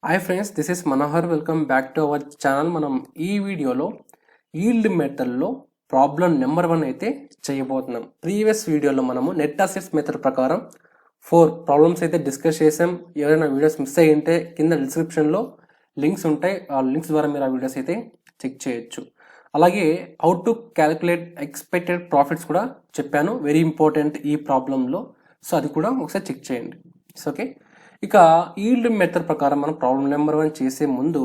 Hi friends, this is Manohar. Welcome back to our channel. మనం ఈ వీడియోలో ఈల్డ్ మెథడ్లో ప్రాబ్లం నెంబర్ 1 అయితే చేయబోతున్నాం. ప్రీవియస్ వీడియోలో మనము నెట్ అసెట్స్ మెథడ్ ప్రకారం 4 ప్రాబ్లమ్స్ అయితే డిస్కస్ చేసాం. ఎవరైనా వీడియోస్ మిస్ అయ్యి ఉంటే కింద డిస్క్రిప్షన్లో లింక్స్ ఉంటాయి. ఆ లింక్స్ ద్వారా మీరు ఆ వీడియోస్ అయితే చెక్ చేయొచ్చు. అలాగే how to calculate expected profits కూడా చెప్పాను, వెరీ ఇంపార్టెంట్ ఈ ప్రాబ్లంలో. సో అది కూడా ఒకసారి చెక్ చేయండి. ఓకే, ఇక ఈల్డ్ మెథడ్ ప్రకారం మనం ప్రాబ్లం నెంబర్ 1 చేసే ముందు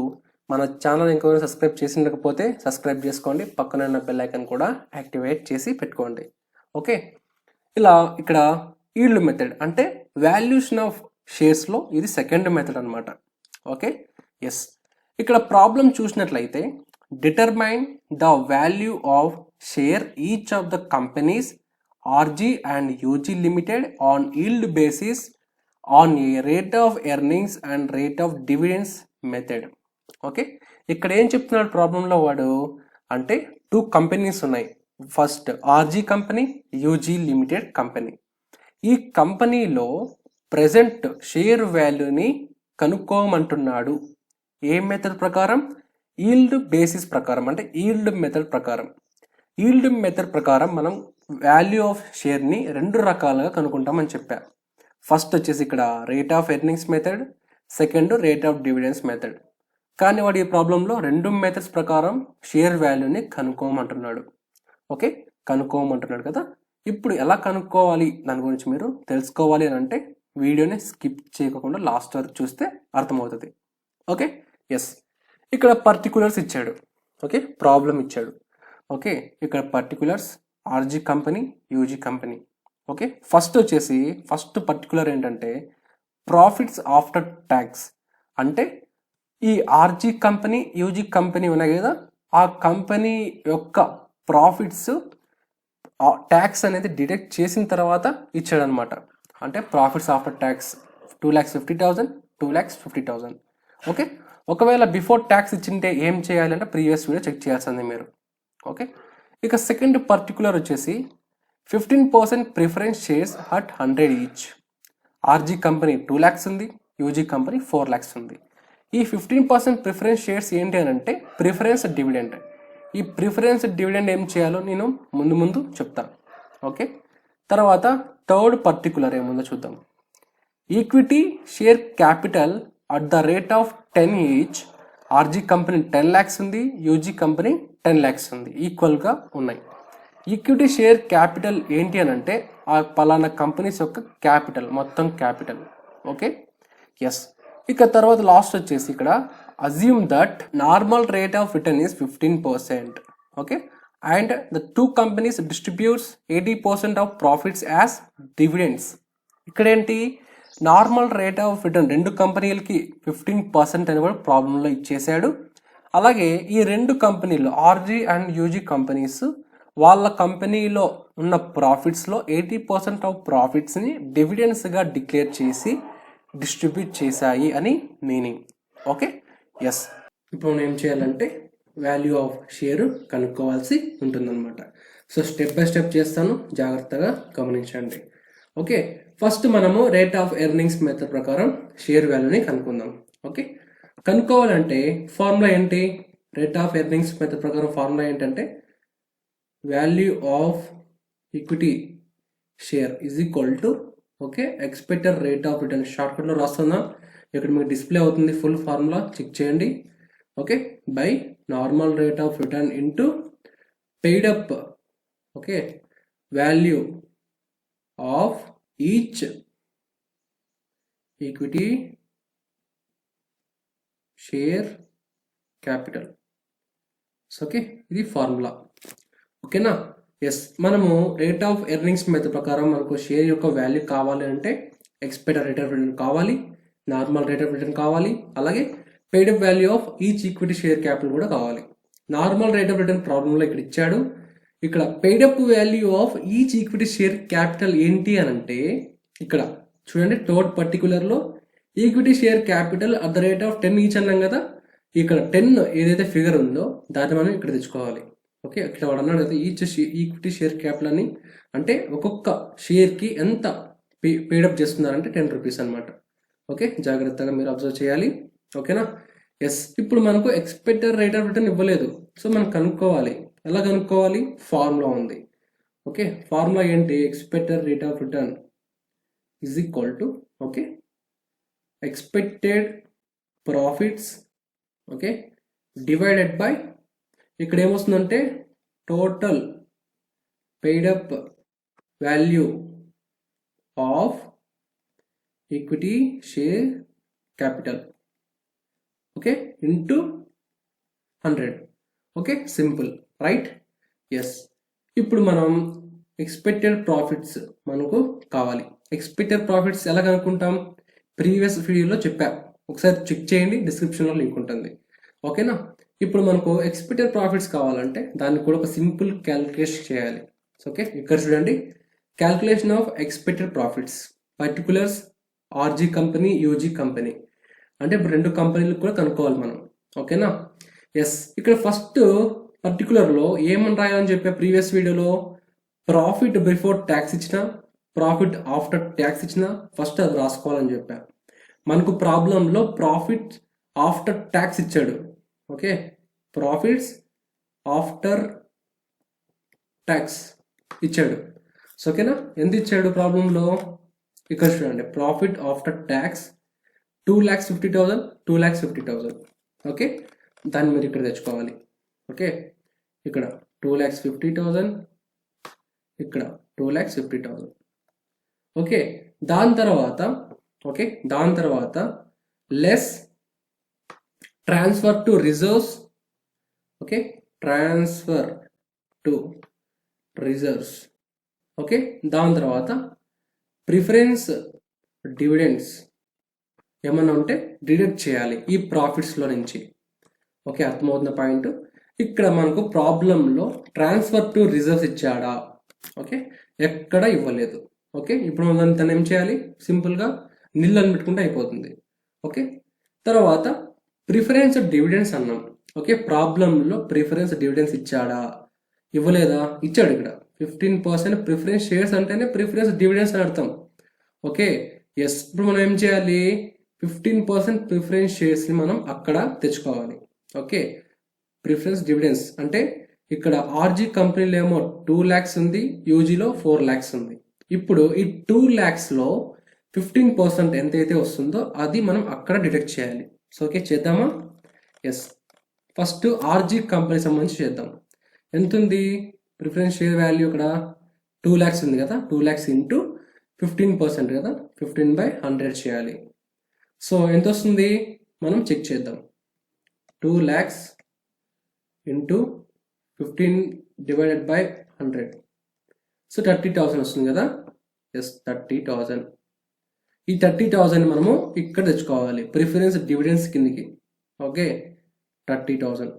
మన ఛానల్ ఇంకొక సబ్స్క్రైబ్ చేసి ఉండకపోతే సబ్స్క్రైబ్ చేసుకోండి, పక్కన ఉన్న బెల్ ఐకాన్ కూడా యాక్టివేట్ చేసి పెట్టుకోండి. ఓకే, ఇలా ఇక్కడ ఈల్డ్ మెథడ్ అంటే వాల్యూషన్ ఆఫ్ షేర్స్లో ఇది సెకండ్ మెథడ్ అనమాట. ఓకే, ఎస్, ఇక్కడ ప్రాబ్లం చూసినట్లయితే determine the value of share each of the companies RG and UG limited on yield basis on a rate of earnings and rate of dividends method. Okay, ఇక్కడ ఏం చెప్తున్నాడు ప్రాబ్లంలో వాడు అంటే 2 companies ఉన్నాయి. First RG company, UG limited company. ఈ కంపెనీలో present share వాల్యూని కనుక్కోమంటున్నాడు. ఏ మెథడ్ ప్రకారం? ఈల్డ్ బేసిస్ ప్రకారం, అంటే ఈల్డ్ మెథడ్ ప్రకారం. ఈల్డ్ మెథడ్ ప్రకారం మనం వాల్యూ ఆఫ్ షేర్ని 2 రకాలుగా కనుక్కుంటామని చెప్పారు. ఫస్ట్ వచ్చేసి ఇక్కడ rate of earnings method, second rate of dividends method. కానీ వాడు ఈ ప్రాబ్లంలో 2 మెథడ్స్ ప్రకారం షేర్ వాల్యూని కనుక్కోమంటున్నాడు. ఓకే, కనుక్కోమంటున్నాడు కదా. ఇప్పుడు ఎలా కనుక్కోవాలి దాని గురించి మీరు తెలుసుకోవాలి అని అంటే వీడియోని స్కిప్ చేయకుండా లాస్ట్ వరకు చూస్తే అర్థమవుతుంది. ఓకే, ఎస్, ఇక్కడ పర్టికులర్స్ ఇచ్చాడు. ఓకే, ప్రాబ్లం ఇచ్చాడు. ఓకే, ఇక్కడ particulars RG company, UG company. Okay, first particular ఏంటంటే ప్రాఫిట్స్ ఆఫ్టర్ ట్యాక్స్. అంటే ఈ ఆర్జీ కంపెనీ, యూజీ కంపెనీ ఉన్నాయి కదా, ఆ కంపెనీ యొక్క ప్రాఫిట్స్ ట్యాక్స్ అనేది డిడక్ట్ చేసిన తర్వాత ఇచ్చాడనమాట. అంటే ప్రాఫిట్స్ ఆఫ్టర్ ట్యాక్స్ 2,50,000, 2,50,000. ఓకే, ఒకవేళ బిఫోర్ ట్యాక్స్ ఇచ్చింటే ఏం చేయాలి అంటే ప్రీవియస్ వీడియో చెక్ చేయాల్సింది మీరు. ఓకే, ఇక సెకండ్ పర్టికులర్ వచ్చేసి 15% preference shares at 100 each. RG company 2 lakhs ఉంది, యూజీ కంపెనీ 4 lakhs ఉంది. ఈ 15% ప్రిఫరెన్స్ షేర్స్ ఏంటి అని అంటే ప్రిఫరెన్స్ డివిడెండ్. ఈ ప్రిఫరెన్స్ డివిడెండ్ ఏం చేయాలో నేను ముందు చెప్తాను. ఓకే, తర్వాత థర్డ్ పర్టికులర్ ఏముందో చూద్దాం. Equity share capital at the rate of 10 each. RG company 10 lakhs ఉంది, యూజీ కంపెనీ 10 lakhs ఉంది, ఈక్వల్గా ఉన్నాయి. ఈక్విటీ షేర్ క్యాపిటల్ ఏంటి అని అంటే ఆ పలానా కంపెనీస్ యొక్క క్యాపిటల్, మొత్తం క్యాపిటల్. ఓకే, ఎస్, ఇక తర్వాత లాస్ట్ వచ్చేసి ఇక్కడ assume that normal rate of return is 15%. Okay, and the 2 companies distributes 80% of profits as dividends. ఇక్కడ ఏంటి, నార్మల్ రేట్ ఆఫ్ రిటర్న్ 2 కంపెనీలకి 15% అని కూడా ప్రాబ్లంలో ఇచ్చేసాడు. అలాగే ఈ 2 కంపెనీలు ఆర్జీ అండ్ యూజీ కంపెనీస్ వాళ్ళ కంపెనీలో ఉన్న ప్రాఫిట్స్లో 80% ఆఫ్ ప్రాఫిట్స్ని డివిడెండ్స్గా డిక్లేర్ చేసి డిస్ట్రిబ్యూట్ చేశాయి అని మీనింగ్. ఓకే, ఎస్, ఇప్పుడు మనం ఏం చేయాలంటే వాల్యూ ఆఫ్ షేర్ కనుక్కోవాల్సి ఉంటుందన్నమాట. సో స్టెప్ బై స్టెప్ చేస్తాను, జాగ్రత్తగా గమనించండి. ఓకే, ఫస్ట్ మనము రేట్ ఆఫ్ ఎర్నింగ్స్ మెథడ్ ప్రకారం షేర్ వాల్యూని కనుక్కుందాం. ఓకే, కనుక్కోవాలంటే ఫార్ములా ఏంటి? రేట్ ఆఫ్ ఎర్నింగ్స్ మెథడ్ ప్రకారం ఫార్ములా ఏంటంటే value of equity share is equal to okay expected rate of return. షార్ట్కట్లో రాస్తున్నా, ఇక్కడ మీకు డిస్ప్లే అవుతుంది. ఫుల్ ఫార్ములా చెక్ చేయండి. Okay, by normal rate of return into paid up okay value of each equity share capital. Okay, ఇది formula. ఓకేనా, yes, మనము rate of earnings method ప్రకారం మనకు షేర్ యొక్క వాల్యూ కావాలి అంటే ఎక్స్పెక్టెడ్ రేట్ ఆఫ్ రిటర్న్ కావాలి, నార్మల్ రేట్ ఆఫ్ రిటర్న్ కావాలి, అలాగే paid up value of each equity share capital కూడా కావాలి. నార్మల్ రేట్ ఆఫ్ రిటర్న్ ప్రాబ్లంలో ఇక్కడ ఇచ్చాడు. ఇక్కడ paid up value of each equity share capital ఏంటి అని అంటే ఇక్కడ చూడండి, థర్డ్ పర్టికులర్లో equity share capital at the rate of 10 each అన్నాం కదా. ఇక్కడ 10 ఏదైతే ఫిగర్ ఉందో దాన్ని మనం ఇక్కడ తెచ్చుకోవాలి. ఓకే, ఇక్కడ వాడు అన్నాడు కదా ఈచ్ ఈక్విటీ షేర్ క్యాపిటల్ అని, అంటే ఒక్కొక్క షేర్కి ఎంత పేడప్ చేస్తున్నారంటే 10 రూపీస్ అనమాట. ఓకే, జాగ్రత్తగా మీరు అబ్జర్వ్ చేయాలి. ఓకేనా. ఎస్, ఇప్పుడు మనకు ఎక్స్పెక్టెడ్ రేట్ ఆఫ్ రిటర్న్ ఇవ్వలేదు. సో మనం కనుక్కోవాలి. ఎలా కనుక్కోవాలి? ఫార్ములా ఉంది. ఓకే, ఫార్ములా ఏంటి? Expected rate of return is equal to okay expected profits okay divided by ఇక్కడ ఏమొస్తుందంటే total paid up value of equity share capital okay into 100. Okay, simple right. Yes, ఇప్పుడు మనం ఎక్స్పెక్టెడ్ ప్రాఫిట్స్ మనకు కావాలి. Expected profits ఎలా కనుక్కుంటాం? Previous వీడియోలో చెప్పా, ఒకసారి చెక్ చేయండి, డిస్క్రిప్షన్లో లింక్ ఉంటుంది. ఓకేనా. ఇప్పుడు మనకు ఎక్స్పెక్టెడ్ ప్రాఫిట్స్ కావాలంటే దాన్ని కూడా ఒక సింపుల్ క్యాలిక్యులేషన్ చేయాలి. ఓకే, ఇక్కడ చూడండి, calculation of expected profits particulars RG company, UG company, అంటే ఇప్పుడు 2 కంపెనీలకు కూడా కనుక్కోవాలి మనం. ఓకేనా. ఎస్, ఇక్కడ ఫస్ట్ పర్టికులర్లో ఏమని రాయాలని చెప్పా ప్రీవియస్ వీడియోలో? ప్రాఫిట్ బిఫోర్ ట్యాక్స్ ఇచ్చిన, ప్రాఫిట్ ఆఫ్టర్ ట్యాక్స్ ఇచ్చిన ఫస్ట్ అది రాసుకోవాలని చెప్పా. మనకు ప్రాబ్లంలో ప్రాఫిట్ ఆఫ్టర్ ట్యాక్స్ ఇచ్చాడు. ఓకే, ప్రాఫిట్స్ ఆఫ్టర్ ట్యాక్స్ ఇచ్చాడు. సో ఓకేనా, ఎంత ఇచ్చాడు ప్రాబ్లంలో? ఇక్కడ చూడండి, ప్రాఫిట్ ఆఫ్టర్ ట్యాక్స్ 2,50,000, 2,50,000. ఓకే, దాన్ని మీరు ఇక్కడ తెచ్చుకోవాలి. ఓకే, ఇక్కడ 2,50,000, ఇక్కడ 2,50,000. ఓకే, దాని తర్వాత less transfer to reserves. Okay, transfer to reserves. Okay, దాని తర్వాత ప్రిఫరెన్స్ డివిడెండ్స్ ఏమన్నా ఉంటే డిడక్ట్ చేయాలి ఈ ప్రాఫిట్స్లో నుంచి. ఓకే, అర్థమవుతున్న పాయింట్. ఇక్కడ మనకు ప్రాబ్లంలో ట్రాన్స్ఫర్ టు రిజర్వ్స్ ఇచ్చాడా? ఓకే, ఎక్కడ ఇవ్వలేదు. ఓకే, ఇప్పుడు మనం దాన్ని ఏం చేయాలి? సింపుల్గా నిల్ అని పెట్టుకుంటే అయిపోతుంది. ఓకే, తర్వాత ప్రిఫరెన్స్ డివిడెండ్స్ అన్నాం. ఓకే, ప్రాబ్లంలో ప్రిఫరెన్స్ డివిడెండ్స్ ఇచ్చాడా? ఇవ్వలేదా? ఇచ్చాడు. ఇక్కడ 15% ప్రిఫరెన్స్ షేర్స్ అంటేనే ప్రిఫరెన్స్ డివిడెండ్స్ అని అర్థం. ఓకే, ఎస్, ఇప్పుడు మనం ఏం చేయాలి? 15% ప్రిఫరెన్స్ షేర్స్ని మనం అక్కడ తెచ్చుకోవాలి. ఓకే, ప్రిఫరెన్స్ డివిడెండ్స్ అంటే ఇక్కడ ఆర్జీ కంపెనీలో ఏమో 2 lakhs ఉంది, యూజీలో 4 lakhs ఉంది. ఇప్పుడు ఈ 2 lakhsలో 15% ఎంతైతే వస్తుందో అది మనం అక్కడ డిడక్ట్ చేయాలి. సో ఓకే, చేద్దామా? ఎస్, ఫస్ట్ ఆర్జీ కంపెనీ సంబంధించి చేద్దాం. ఎంత ఉంది ప్రిఫరెన్స్ షేర్ వాల్యూ? ఇక్కడ 2 lakhs ఉంది కదా, 2 lakhs ఇంటూ 15% కదా, 15/100 చేయాలి. సో ఎంత వస్తుంది మనం చెక్ చేద్దాం. 2 lakhs into 15 divided by 100, so 30,000 వస్తుంది కదా. ఎస్, 30,000. ఈ 30,000 మనము ఇక్కడ తెచ్చుకోవాలి ప్రిఫరెన్స్ డివిడెండ్స్ కిందకి. Okay, 30,000.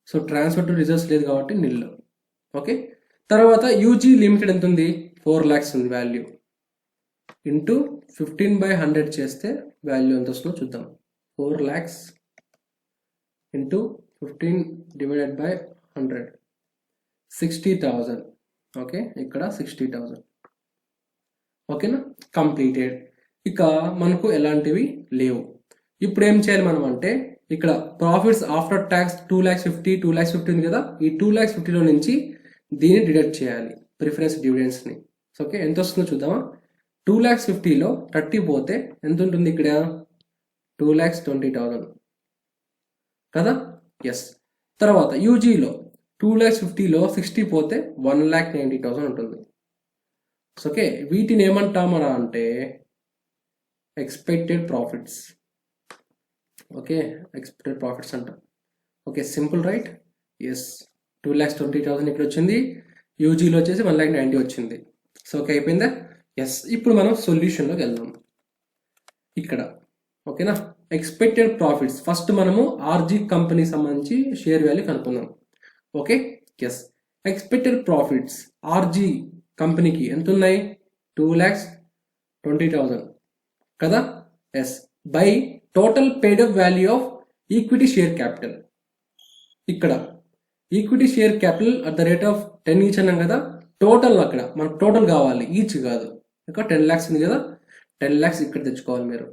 So transfer to reserves లేదు కాబట్టి నిల్. ఓకే, తర్వాత యూజీ లిమిటెడ్ ఎంత ఉంది? 4 lakhs ఉంది వాల్యూ. ఇంటూ 15/100 చేస్తే వాల్యూ ఎంత వస్తుందో చూద్దాం. 4 lakhs into 15 divided by 100, 60,000. Okay, ఇక్కడ 60,000. ఓకేనా, కంప్లీటెడ్. ఇక మనకు ఎలాంటివి లేవు. ఇప్పుడు ఏం చేయాలి మనం అంటే, ఇక్కడ ప్రాఫిట్స్ ఆఫ్టర్ ట్యాక్స్ 2,50,000, 2,50,000 ఉంది కదా, ఈ 2,50,000లో నుంచి దీన్ని డిడక్ట్ చేయాలి ప్రిఫరెన్స్ డివిడెండ్స్ని. ఓకే, ఎంత వస్తుందో చూద్దామా? 2,50,000లో 30 పోతే ఎంత ఉంటుంది? ఇక్కడ 2,20,000 కదా. ఎస్, తర్వాత యూజీలో 2,50,000లో 60 పోతే 1,90,000 ఉంటుంది. ఓకే, వీటిని ఏమంటామరా అంటే expected profits. Okay, expected profits అంటాం. Okay, simple right. ఎస్, 2,20,000 ఇక్కడ వచ్చింది, యూజీలో వచ్చేసి 1,90,000 వచ్చింది. సో ఓకే, అయిపోయిందా? ఎస్, ఇప్పుడు మనం సొల్యూషన్లోకి వెళ్దాం. ఇక్కడ ఓకేనా, ఎక్స్పెక్టెడ్ ప్రాఫిట్స్ ఫస్ట్ మనము ఆర్జీ కంపెనీ సంబంధించి షేర్ వాల్యూ కనుక్కుందాం. Okay, yes, expected profits RG కంపెనీకి ఎంత ఉన్నాయి? 2,20,000 కదా. Yes, by total paid up value of equity share capital. ఇక్కడ equity share capital at the rate of 10 each అన్నాం కదా. టోటల్ అక్కడ మనకు టోటల్ కావాలి, ఈచ్ కాదు. ఇక్కడ 10 lakhs ఉంది కదా, 10 lakhs ఇక్కడ తెచ్చుకోవాలి మీరు.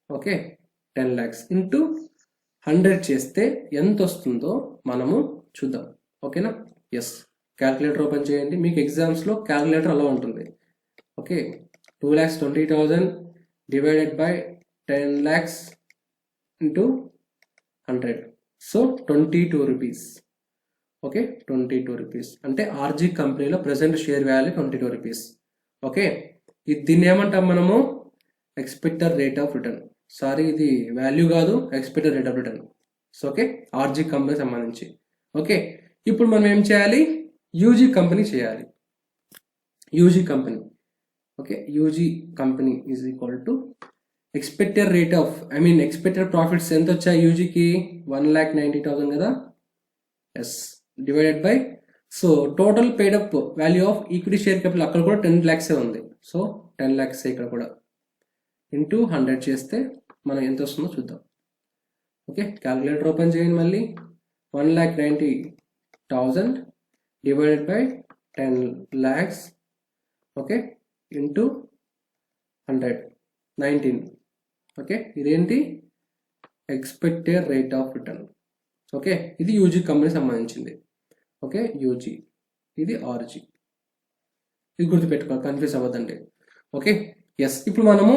ఓకే, 10 lakhs ఇంటూ 100 చేస్తే ఎంత వస్తుందో మనము చూద్దాం. ఓకేనా? ఎస్, క్యాల్కులేటర్ ఓపెన్ చేయండి. మీకు ఎగ్జామ్స్లో క్యాల్కులేటర్ అలా ఉంటుంది. Okay, 2,20,000 divided by 10 lakhs into 100, so 22 rupees. Okay, 22 rupees అంటే ఆర్జీ కంపెనీలో present share value 22 rupees. Okay, దీన్ని ఏమంటాం మనము? Expected rate of return. Sorry, ఇది వాల్యూ కాదు, expected rate of return. So okay, RG company సంబంధించి. ఓకే, ఇప్పుడు మనం ఏం చేయాలి? యూజీ కంపెనీ చేయాలి. UG company. Okay, UG company is equal to expected rate of expected profits ఎంత వచ్చాయి యూజీకి? 1,90,000 కదా. Yes, divided by, so total paid up value of equity share capital అక్కడ కూడా 10 lakhs ఉంది. సో 10 lakhs ఇక్కడ కూడా ఇంటూ 100 చేస్తే మనం ఎంత వస్తుందో చూద్దాం. ఓకే, క్యాల్కులేటర్ ఓపెన్ చేయండి మళ్ళీ. 1,90,000 divided by 10 lakhs. Okay, into 100, 19. Okay, ఇదేంటి? Expected rate of return. Okay, ఇది యూజీ కంపెనీ సంబంధించింది. ఓకే, యూజీ, ఇది ఆర్జీ. ఇది గుర్తుపెట్టుకోవాలి, కన్ఫ్యూజ్ అవ్వద్దండి. ఓకే, ఎస్, ఇప్పుడు మనము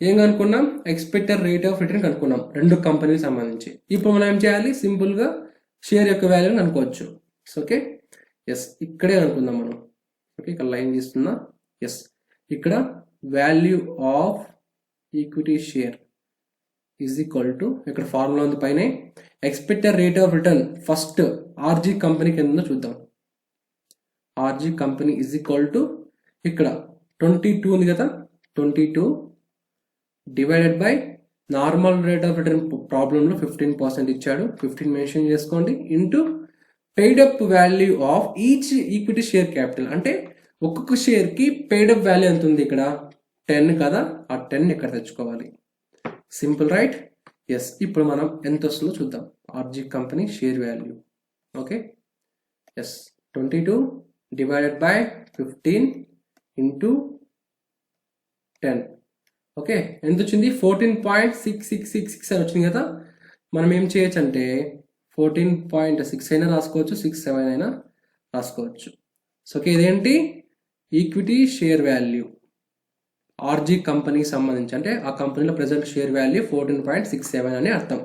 ఏం కనుక్కున్నాం? ఎక్స్పెక్టెడ్ రేట్ ఆఫ్ రిటర్న్ కనుక్కున్నాం రెండు కంపెనీకి సంబంధించి. ఇప్పుడు మనం ఏం చేయాలి? సింపుల్గా షేర్ యొక్క వాల్యూని కనుక్కోవచ్చు. ఓకే, ఎస్, ఇక్కడే అనుకుందాం మనం. ఓకే, ఇక్కడ లైన్ తీస్తున్నా. ఎస్, ఇక్కడ value of equity share is equal to, ఇక్కడ ఫార్ములా ఉంది పైన, expected rate of return first RG కంపెనీకి ఎంత చూద్దాం. RG company is equal to, ఇక్కడ 22 ఉంది కదా, 22 divided by normal rate of return ప్రాబ్లంలో 15% ఇచ్చాడు, 15 మెన్షన్ చేసుకోండి, into paid up value of each equity share capital. అంటే ఒక్కొక్క షేర్కి పెయిడ్ అప్ వాల్యూ ఎంత ఉంది? ఇక్కడ 10 కదా, ఆ 10 ఇక్కడ తెచ్చుకోవాలి. Simple, right? ఎస్, ఇప్పుడు మనం ఎంత వస్తుందో చూద్దాం. RG company share value. Okay, yes, 22 divided by 15 into 10. Okay, ఎంత వచ్చింది? 14.6666 అని వచ్చింది కదా. మనం ఏం చేయొచ్చు అంటే 14.6 అయినా రాసుకోవచ్చు, 67 అయినా రాసుకోవచ్చు. సో ఓకే, ఇదేంటి? ఈక్విటీ షేర్ వాల్యూ ఆర్జీ కంపెనీకి సంబంధించి, అంటే ఆ కంపెనీలో ప్రెసెంట్ షేర్ వాల్యూ 14.67 అని అర్థం.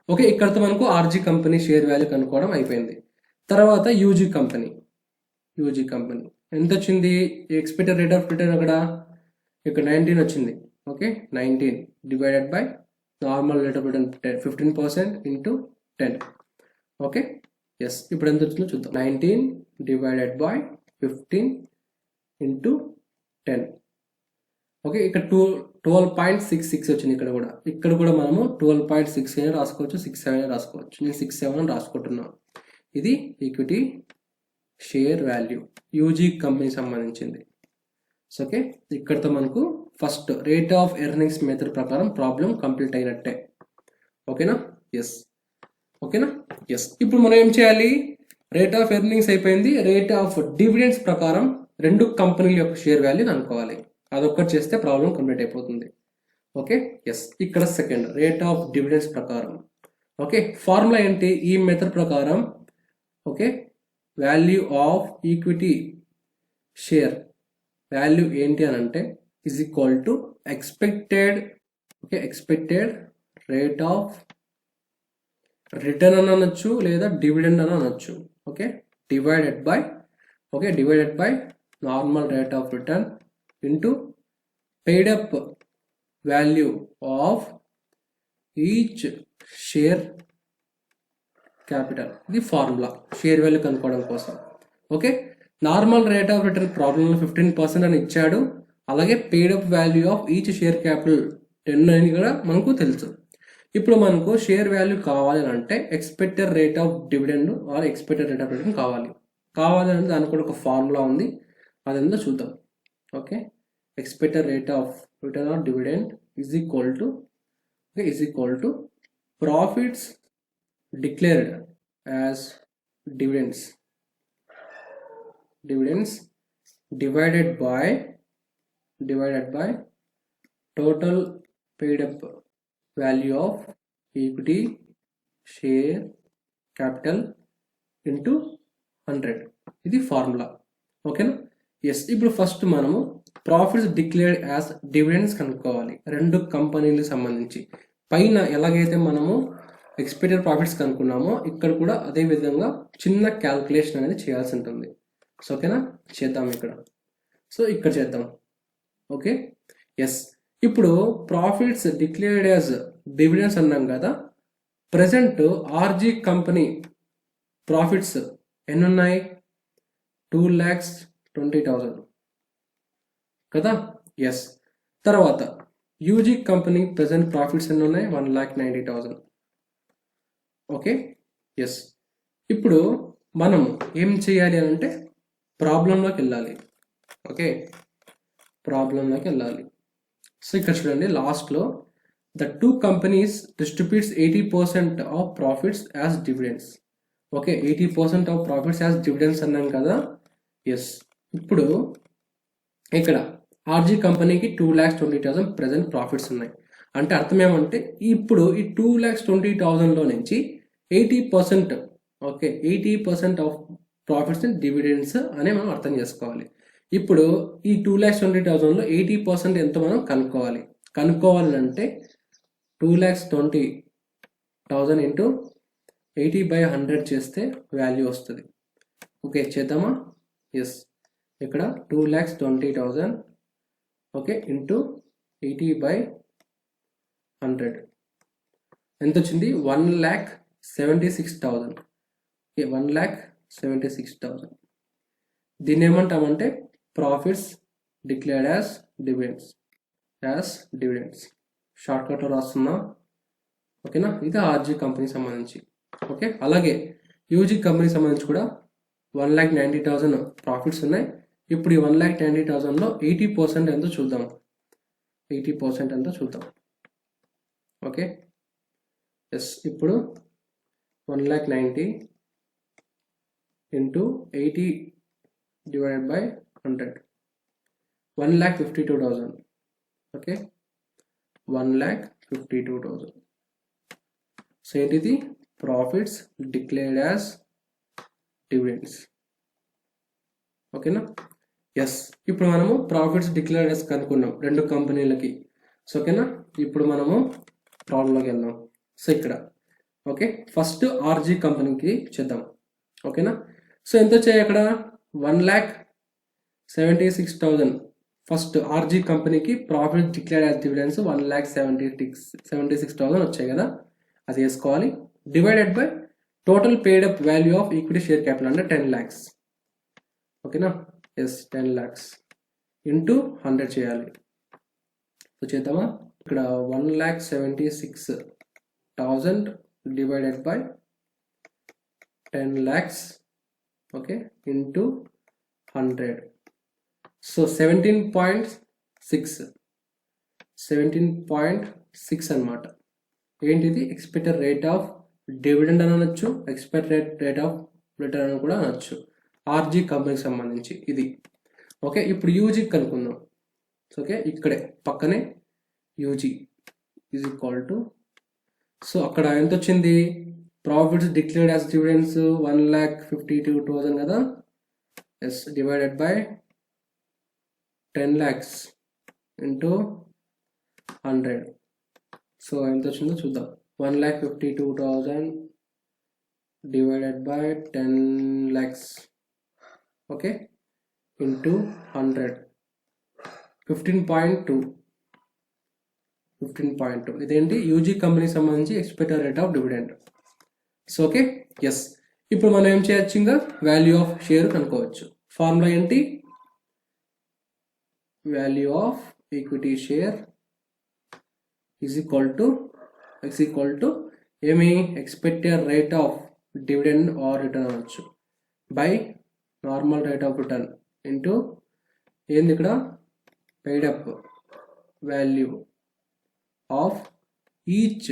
ఓకే, ఇక్కడతో మనకు ఆర్జీ కంపెనీ షేర్ వాల్యూ కనుక్కోవడం అయిపోయింది. తర్వాత యూజీ కంపెనీ. యూజీ కంపెనీ ఎంత వచ్చింది? ఎక్స్పెక్టెడ్ రేట్ ఆఫ్ రిటర్న్ ఇక్కడ 19 వచ్చింది. Okay, 19 divided by normal rate of return 15% into 10. Okay, yes, ఇప్పుడు ఎంత వచ్చిందో చూద్దాం. 19 డివైడెడ్ బై 15 ఇంటూ 10. ఓకే, ఇక్కడ 12.66 వచ్చింది. ఇక్కడ కూడా మనము 12.6 అయినా రాసుకోవచ్చు, 67 అయినా రాసుకోవచ్చు. నేను 67 అని రాసుకుంటున్నాను. ఇది equity share value UG company సంబంధించింది. సో ఓకే, ఇక్కడతో మనకు first rate of earnings method ప్రకారం ప్రాబ్లం కంప్లీట్ అయినట్టే. ఓకేనా? ఎస్, ఓకేనా? ఎస్, ఇప్పుడు మనం ఏం చేయాలి? రేట్ ఆఫ్ ఎర్నింగ్స్ అయిపోయింది. రేట్ ఆఫ్ డివిడెండ్స్ ప్రకారం రెండు కంపెనీల యొక్క షేర్ వాల్యూ కనుక్కోవాలి. అదొక్కటి చేస్తే ప్రాబ్లం కంప్లీట్ అయిపోతుంది. ఓకే, ఎస్, ఇక్కడ సెకండ్ రేట్ ఆఫ్ డివిడెండ్స్ ప్రకారం. ఓకే, ఫార్ములా ఏంటి? ఈ మెథడ్ ప్రకారం okay, value of equity share value ఏంటి అని అంటే is equal to expected rate of return అని అనొచ్చు, లేదా డివిడెండ్ అని అనొచ్చు. Okay, divided by normal rate of return into paid up value of each share capital. ఇది ఫార్ములా షేర్ వాల్యూ కనుక్కోవడం కోసం. Okay, normal rate of return ప్రాబ్లంలో 15% అని ఇచ్చాడు. అలాగే paid up value of each share capital 10 అని కూడా మనకు తెలుసు. ఇప్పుడు మనకు షేర్ వాల్యూ కావాలి అంటే expected rate of dividend or expected rate of return కావాలంటే దానికి కూడా ఒక ఫార్ములా ఉంది, అదేందో చూద్దాం. Okay, expected rate of return or dividend is equal to profits declared as dividends divided by total paid up value of equity share capital into 100. ఇది formula. ఓకేనా? Yes. ఇప్పుడు ఫస్ట్ మనము ప్రాఫిట్స్ డిక్లేర్డ్ యాజ్ డివిడెండ్స్ కనుక్కోవాలి రెండు కంపెనీలకు సంబంధించి. పైన ఎలాగైతే మనము ఎక్స్పెక్టెడ్ ప్రాఫిట్స్ కనుక్కున్నామో ఇక్కడ కూడా అదే విధంగా చిన్న క్యాల్కులేషన్ అనేది చేయాల్సి ఉంటుంది. సో ఓకేనా, చేద్దాం ఇక్కడ. సో ఇక్కడ చేద్దాం. Okay, yes. ఇప్పుడు ప్రాఫిట్స్ డిక్లేర్డ్ యాజ్ డివిడెండ్స్ అన్నాం కదా. ప్రజెంట్ ఆర్జీ కంపెనీ ప్రాఫిట్స్ ఎన్ని ఉన్నాయి? 2,20,000 కదా. ఎస్. తర్వాత యూజీ కంపెనీ ప్రజెంట్ ప్రాఫిట్స్ ఎన్ని ఉన్నాయి? 1,90,000. Okay, yes. ఇప్పుడు మనం ఏం చేయాలి అని అంటే ప్రాబ్లంలోకి వెళ్ళాలి. ఓకే, ప్రాబ్లంలోకి వెళ్ళాలి. సో ఇక్కడ చూడండి, లాస్ట్లో the two companies distributes 80% of profits as dividends. Okay, 80% of profits as dividends అన్నాం కదా. ఎస్. ఇప్పుడు ఇక్కడ ఆర్జీ కంపెనీకి 2,20,000 ప్రజెంట్ ప్రాఫిట్స్ ఉన్నాయి. అంటే అర్థం ఏమంటే ఇప్పుడు ఈ 2,20,000లో నుంచి 80%, okay, 80% of profits and dividends అని మనం అర్థం చేసుకోవాలి. ఇప్పుడు ఈ 2,20,000లో 80% ఎంతో మనం కనుక్కోవాలంటే 2,20,000 ఇంటూ 80/100 చేస్తే వాల్యూ వస్తుంది. ఓకే, చేద్దామా? ఎస్. ఇక్కడ 2,20,000 ఓకే ఇంటూ 80/100 ఎంత వచ్చింది? 1,76,000. ఓకే, 1,76,000. దీన్ని ఏమంటామంటే ప్రాఫిట్స్ డిక్లేర్డ్ యాజ్ డివిడెండ్స్. షార్ట్ కట్లో రాస్తున్నా. ఓకేనా? ఇది ఆర్జీ కంపెనీకి సంబంధించి. ఓకే, అలాగే యూజీ కంపెనీకి సంబంధించి కూడా 1,90,000 ప్రాఫిట్స్ ఉన్నాయి. ఇప్పుడు ఈ 1,90,000లో 80% ఎంతో చూద్దాం. 80% ఎంతో చూద్దాం. Okay, yes. ఇప్పుడు 1,90,000 ఇంటూ 80/100 1,52,000. ఓకే, 1,52,000. సో ఏంటిది? Profits declared as dividends. ఓకేనా? ఎస్. ఇప్పుడు మనము ప్రాఫిట్స్ డిక్లేర్డ్ యాజ్ కనుక్కున్నాం రెండు కంపెనీలకి. సో ఓకేనా, ఇప్పుడు మనము ప్రాబ్లంలోకి వెళ్దాం. సో ఇక్కడ ఓకే, ఫస్ట్ ఆర్జీ కంపెనీకి చేద్దాం. ఓకేనా? సో ఎంత వచ్చాయి అక్కడ? 1,76,000. ఫస్ట్ ఆర్జీ కంపెనీకి ప్రాఫిట్ డిక్లేర్ యాజ్ డివిడెండ్స్ 1,76,000 వచ్చాయి కదా, అది వేసుకోవాలి. Divided by total paid up value of equity share capital అంటే 10 lakhs. ఓకేనా? ఎస్, 10 lakhs ఇంటూ 100 చేయాలి. సో చేద్దామా? ఇక్కడ 1,76,000 divided by 10 lakhs. Okay, into 100. So 17.6 అన్నమాట. ఏంటిది? ఎక్స్పెక్టెడ్ రేట్ ఆఫ్ డివిడెండ్ అని అనొచ్చు, ఎక్స్పెక్టెడ్ రేట్ ఆఫ్ రిటర్న్ అని కూడా అనొచ్చు ఆర్జీ కంపెనీకి సంబంధించి ఇది. ఓకే, ఇప్పుడు యూజీ కనుక్కుందాం. ఓకే, ఇక్కడే పక్కనే UG is equal to, so అక్కడ ఎంత వచ్చింది? ప్రాఫిట్స్ డిక్లేర్డ్ యాజ్ డివిడెండ్స్ 1,52,000 కదా. Yes, divided by 10 lakhs into 100. So ఎంత వచ్చిందో చూద్దాం. 1,52,000 divided by 10 lakhs. Okay, into 100. 15.2. ఇదేంటి? యూజీ కంపెనీకి సంబంధించి expected rate of dividend. So okay, yes. ఇప్పుడు మనం ఏం చేయొచ్చు? ఇంకా వాల్యూ ఆఫ్ షేర్ కనుక్కోవచ్చు. ఫార్ములా ఏంటి? Value of equity share is equal to ఏమి? Expected rate of dividend or return అనొచ్చు by normal rate of return into ఏంది ఇక్కడ? Paid up value of each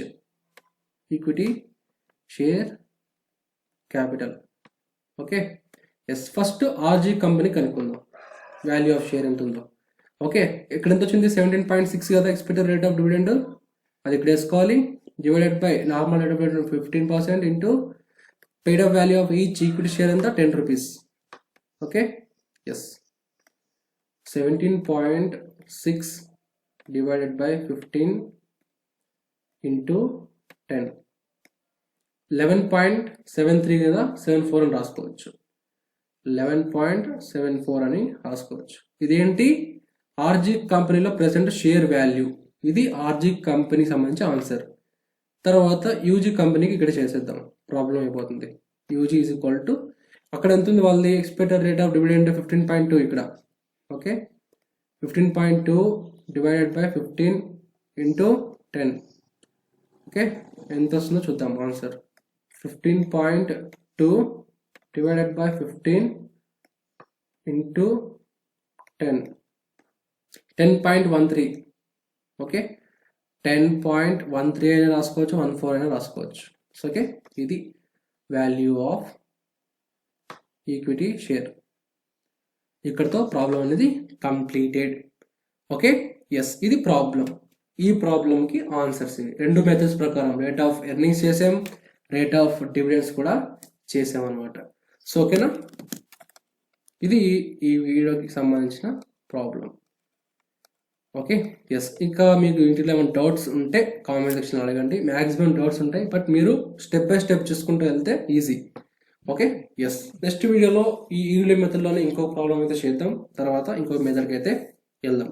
equity share capital. Okay, yes. First RG company కనుక్కుందాం value of share ఎంత ఉందో. Okay, ఇక్కడ ఎంత వచ్చింది? 17.6 కదా ఎక్స్పెక్టెడ్ రేట్ ఆఫ్ డివిడెండ్. అది ఇక్కడ వేసుకోవాలి. Divided by normal rate of return 15% into paid up value of each equity share in the 10 rupees. Okay, yes, 17.6 divided by 15 into 10, 11.73 కదా 74 అని రాసుకోవచ్చు. 11.74 అని రాసుకోవచ్చు. ఇదేంటి, ఆర్జీ కంపెనీలో ప్రెసెంట్ షేర్ వాల్యూ. ఇది ఆర్జీ కంపెనీకి సంబంధించి ఆన్సర్. తర్వాత యూజీ కంపెనీకి ఇక్కడ చేసేద్దాం, ప్రాబ్లం అయిపోతుంది. యూజీ ఈజ్ ఈక్వల్ టు అక్కడ ఎంత ఉంది వాళ్ళది ఎక్స్పెక్టెడ్ రేట్ ఆఫ్ డివిడెండ్ 15.2 ఇక్కడ. Okay, 15.2 divided by 15 into 10. Okay, ఎంత వస్తుందో చూద్దాం answer. 15.2 divided by 15 into 10, 10.13. Okay, 10.13 అయినా రాసుకోవచ్చు, 14 అయినా రాసుకోవచ్చు. ఓకే, ఇది వాల్యూ ఆఫ్ ఈక్విటీ షేర్. ఇక్కడతో ప్రాబ్లం అనేది కంప్లీటెడ్. ఓకే, ఎస్, ఇది ప్రాబ్లం. ఈ ప్రాబ్లంకి ఆన్సర్స్ ఇవి. రెండు మెథడ్స్ ప్రకారం రేట్ ఆఫ్ ఎర్నింగ్స్ చేసాం, రేట్ ఆఫ్ డివిడెండ్స్ కూడా చేసాం అనమాట. సో ఓకేనా, ఇది ఈ వీడియోకి సంబంధించిన ప్రాబ్లం. ఓకే, ఎస్, ఇంకా మీకు ఇంటిలో ఏమైనా డౌట్స్ ఉంటే కామెంట్ సెక్షన్లో అడగండి. మ్యాక్సిమం డౌట్స్ ఉంటాయి, బట్ మీరు స్టెప్ బై స్టెప్ చూసుకుంటూ వెళ్తే ఈజీ. ఓకే, ఎస్, నెక్స్ట్ వీడియోలో ఈ ఈవిలింగ్ మెథడ్లోనే ఇంకో ప్రాబ్లం అయితే చేద్దాం, తర్వాత ఇంకో మెథడ్కి అయితే వెళ్దాం.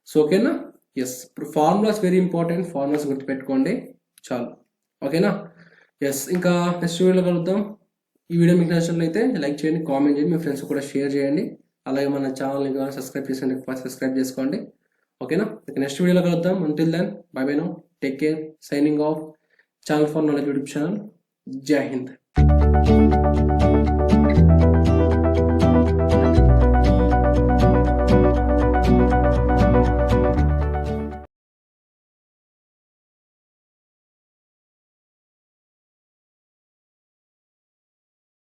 సో ఓకేనా, ఎస్, ఇప్పుడు ఫార్ములాస్ వెరీ ఇంపార్టెంట్, ఫార్ములాస్ గుర్తుపెట్టుకోండి చాలు. ఓకేనా, ఎస్, ఇంకా నెక్స్ట్ వీడియోలో కలుద్దాం. ఈ వీడియో మీకు నచ్చినట్లయితే లైక్ చేయండి, కామెంట్ చేయండి, మీ ఫ్రెండ్స్ కూడా షేర్ చేయండి. అలాగే మన ఛానల్ని కానీ సబ్స్క్రైబ్ చేయండి, సబ్స్క్రైబ్ చేసుకోండి. ఓకేనా, నెక్స్ట్ వీడియోలో కలుద్దాం. Until then bye bye now, take care, signing off, channel for knowledge YouTube channel. జై హింద్.